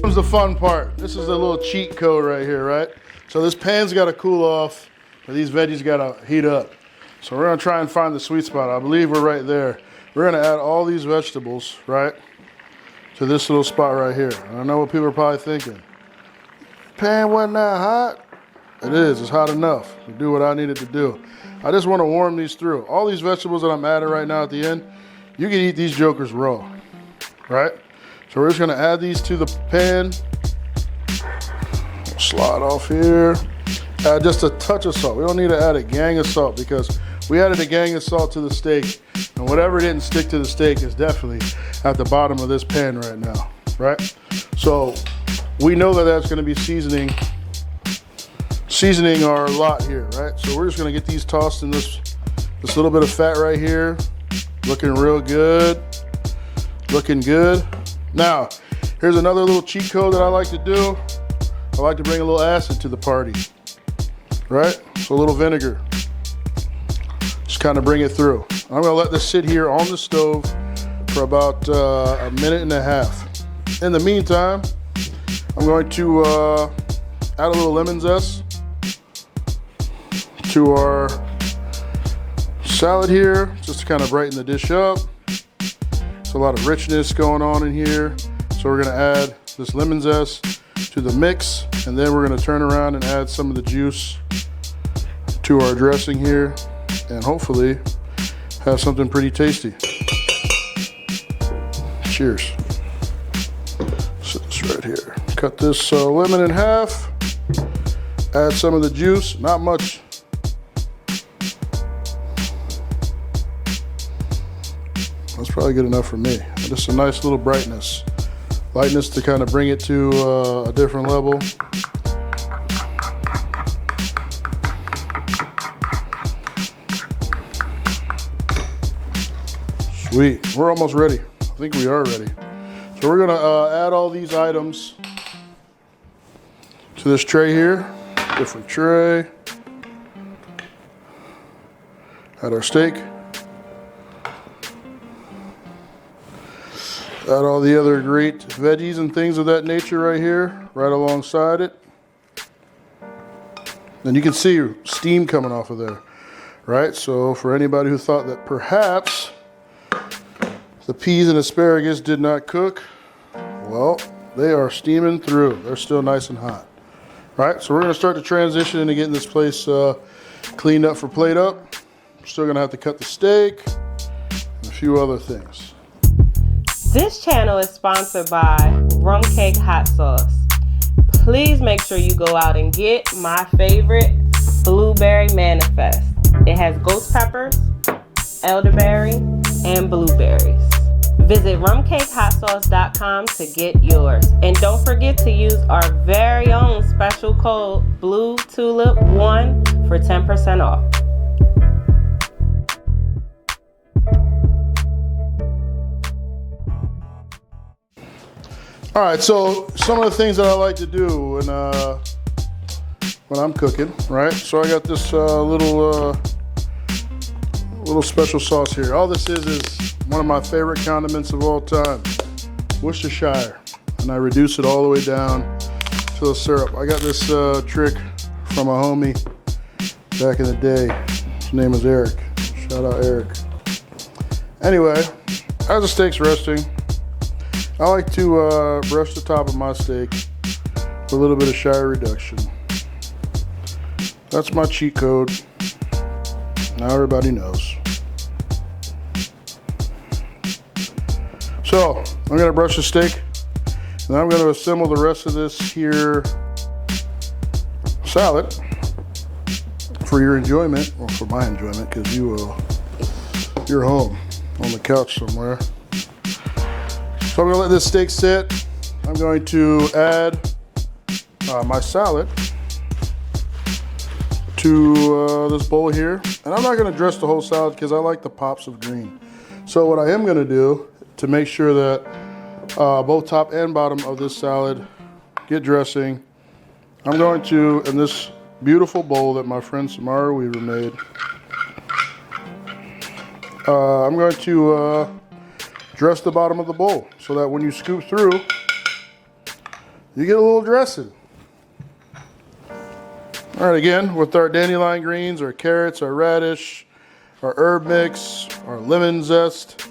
Comes the fun part. This is a little cheat code right here, right? So this pan's got to cool off, but these veggies got to heat up. So we're going to try and find the sweet spot. I believe we're right there. We're going to add all these vegetables, right, to this little spot right here. And I know what people are probably thinking. Pan wasn't that hot. It is. It's hot enough to do what I needed to do. I just want to warm these through. All these vegetables that I'm adding right now at the end, you can eat these jokers raw, right? So we're just going to add these to the pan. Slide off here. Add just a touch of salt. We don't need to add a gang of salt because we added a gang of salt to the steak, and whatever didn't stick to the steak is definitely at the bottom of this pan right now, right? So we know that that's going to be seasoning our lot here, right? So we're just going to get these tossed in this little bit of fat right here. Looking real good. Looking good. Now, here's another little cheat code that I like to do. I like to bring a little acid to the party, right? So a little vinegar. Just kind of bring it through. I'm gonna let this sit here on the stove for about a minute and a half. In the meantime, I'm going to add a little lemon zest to our salad here, just to kind of brighten the dish up. There's a lot of richness going on in here. So we're gonna add this lemon zest to the mix, and then we're gonna turn around and add some of the juice to our dressing here, and hopefully have something pretty tasty. Cheers. Set this right here. Cut this lemon in half, add some of the juice, not much. That's probably good enough for me. Just a nice little brightness. Lightness to kind of bring it to a different level. Sweet, we're almost ready. I think we are ready. So we're gonna add all these items to this tray here. Different tray. Add our steak. Add all the other great veggies and things of that nature right here, right alongside it. And you can see steam coming off of there, right? So for anybody who thought that perhaps the peas and asparagus did not cook, well, they are steaming through. They're still nice and hot, right? So we're gonna start to transition into getting this place cleaned up for plate up. We're still gonna have to cut the steak and a few other things. This channel is sponsored by Rum Cake Hot Sauce. Please make sure you go out and get my favorite Blueberry Manifest. It has ghost peppers, elderberry, and blueberries. Visit rumcakehotsauce.com to get yours. And don't forget to use our very own special code BLUETULIP1 for 10% off. All right, so some of the things that I like to do when I'm cooking, right? So I got this little special sauce here. All this is one of my favorite condiments of all time, Worcestershire, and I reduce it all the way down to the syrup. I got this trick from a homie back in the day. His name is Eric. Shout out Eric. Anyway, as the steak's resting, I like to brush the top of my steak with a little bit of Shire reduction. That's my cheat code. Now everybody knows. So I'm gonna brush the steak, and I'm gonna assemble the rest of this here salad for your enjoyment, or for my enjoyment, because you're home on the couch somewhere. So I'm gonna let this steak sit. I'm going to add my salad to this bowl here. And I'm not gonna dress the whole salad because I like the pops of green. So what I am gonna do to make sure that both top and bottom of this salad get dressing, I'm going to, in this beautiful bowl that my friend Samara Weaver made, I'm going to dress the bottom of the bowl so that when you scoop through, you get a little dressing. All right, again, with our dandelion greens, our carrots, our radish, our herb mix, our lemon zest,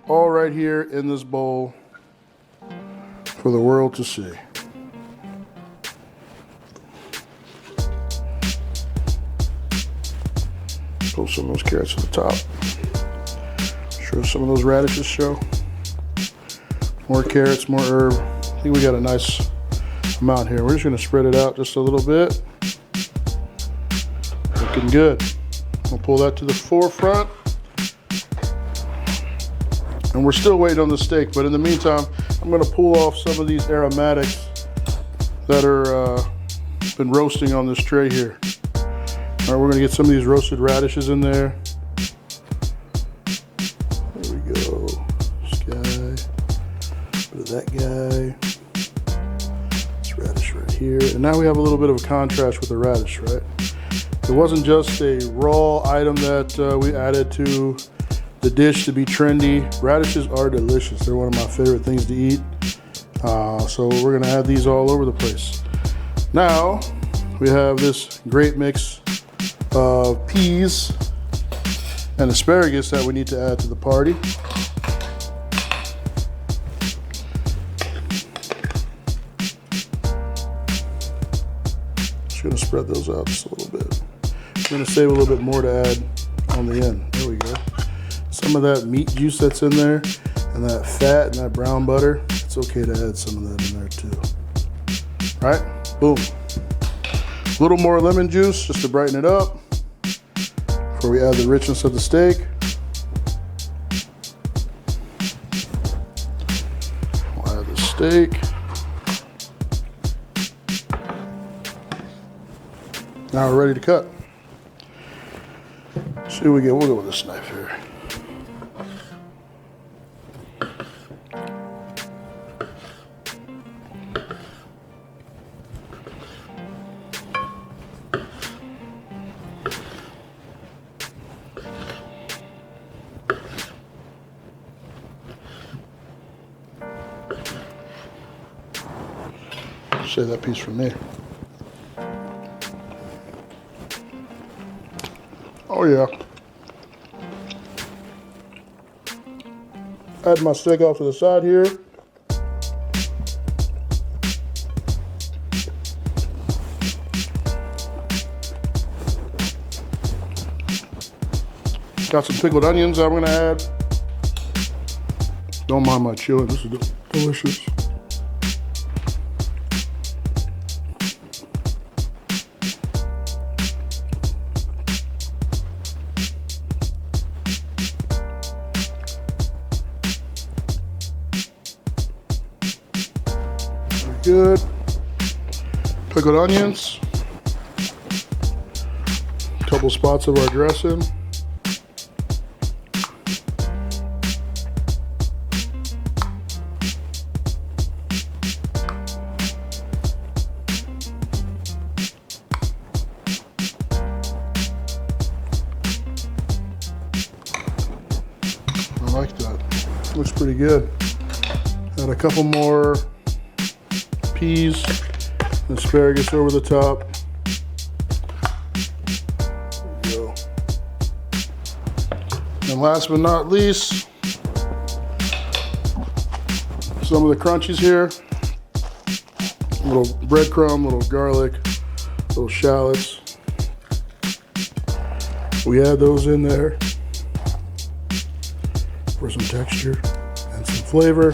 all right here in this bowl for the world to see. Pull some of those carrots to the top. Show some of those radishes show. More carrots, more herb. I think we got a nice amount here. We're just gonna spread it out just a little bit. Looking good. We'll pull that to the forefront. And we're still waiting on the steak, but in the meantime, I'm gonna pull off some of these aromatics that are been roasting on this tray here. All right, we're gonna get some of these roasted radishes in there. There we go. This guy. Bit of that guy. This radish right here. And now we have a little bit of a contrast with the radish, right? It wasn't just a raw item that we added to the dish to be trendy. Radishes are delicious. They're one of my favorite things to eat. So we're gonna add these all over the place. Now we have this great mix of peas and asparagus that we need to add to the party. Just gonna spread those out just a little bit. I'm gonna save a little bit more to add on the end. There we go. Some of that meat juice that's in there and that fat and that brown butter, it's okay to add some of that in there too. All right, boom. A little more lemon juice just to brighten it up before we add the richness of the steak. We'll add the steak. Now we're ready to cut. See what we get. We'll go with this knife here. Save that piece for me. Oh yeah. Add my steak off to the side here. Got some pickled onions I'm gonna add. Don't mind my chili, this is delicious. Good. Pickled onions. A couple spots of our dressing. I like that. Looks pretty good. Add a couple more peas and asparagus over the top. There we go. And last but not least, some of the crunchies here. A little breadcrumb, little garlic, little shallots. We add those in there for some texture and some flavor.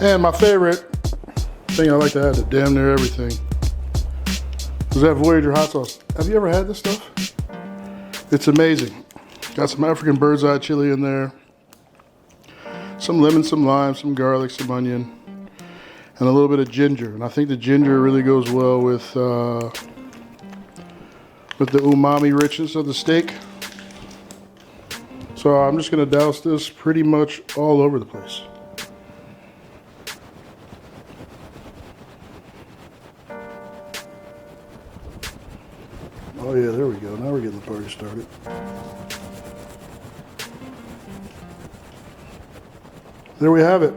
And my favorite thing I like to add to damn near everything is that Voyager hot sauce. Have you ever had this stuff? It's amazing. Got some African bird's eye chili in there, some lemon, some lime, some garlic, some onion, and a little bit of ginger. And I think the ginger really goes well with the umami richness of the steak. So I'm just gonna douse this pretty much all over the place. Oh yeah, there we go. Now we're getting the party started. There we have it.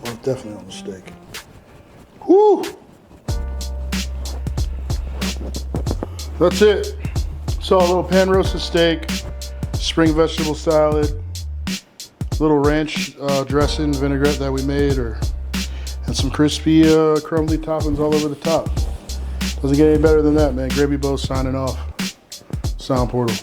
Oh, definitely on the steak. Woo! That's it. So a little pan roasted steak, spring vegetable salad, little ranch dressing vinaigrette that we made, and some crispy crumbly toppings all over the top. Doesn't get any better than that, man. Gravyboat signing off. Sound Portal.